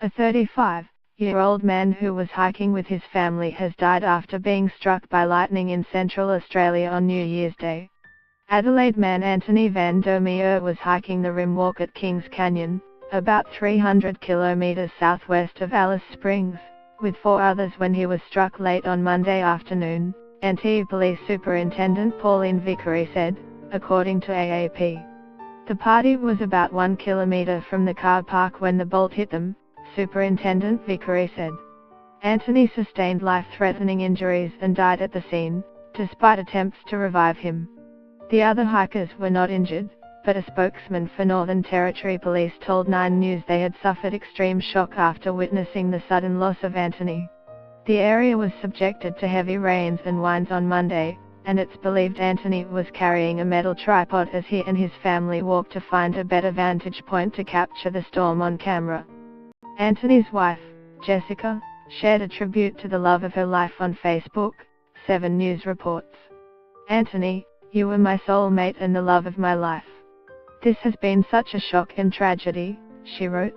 A 35-year-old man who was hiking with his family has died after being struck by lightning in Central Australia on New Year's Day. Adelaide man Anthony van der Meer was hiking the Rim Walk at Kings Canyon, about 300 kilometers southwest of Alice Springs, with 4 others when he was struck late on Monday afternoon, NT Police Superintendent Pauline Vickery said, according to AAP. The party was about 1 kilometer from the car park when the bolt hit them, Superintendent Vickery said. Anthony sustained life-threatening injuries and died at the scene, despite attempts to revive him. The other hikers were not injured, but a spokesman for Northern Territory Police told 9 News they had suffered extreme shock after witnessing the sudden loss of Anthony. The area was subjected to heavy rains and winds on Monday, and it's believed Anthony was carrying a metal tripod as he and his family walked to find a better vantage point to capture the storm on camera. Anthony's wife, Jessica, shared a tribute to the love of her life on Facebook, 7 News reports. "Anthony, you were my soulmate and the love of my life. This has been such a shock and tragedy," she wrote.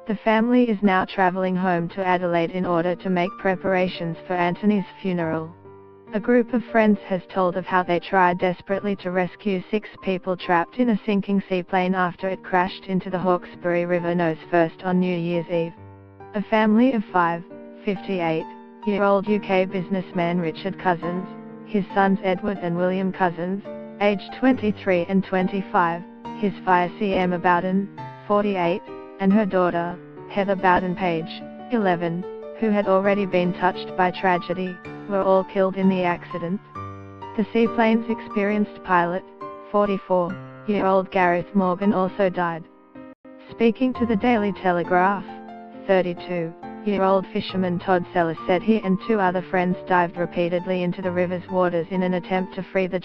The family is now traveling home to Adelaide in order to make preparations for Anthony's funeral. A group of friends has told of how they tried desperately to rescue 6 people trapped in a sinking seaplane after it crashed into the Hawkesbury River nose first on New Year's Eve. A family of 5, 58-year-old UK businessman Richard Cousins, his sons Edward and William Cousins, aged 23 and 25, his fiancée Emma Bowden, 48, and her daughter, Heather Bowden-Page, 11, who had already been touched by tragedy, were all killed in the accident. The seaplane's experienced pilot, 44-year-old Gareth Morgan, also died. Speaking to the Daily Telegraph, 32-year-old fisherman Todd Sellers said he and 2 other friends dived repeatedly into the river's waters in an attempt to free the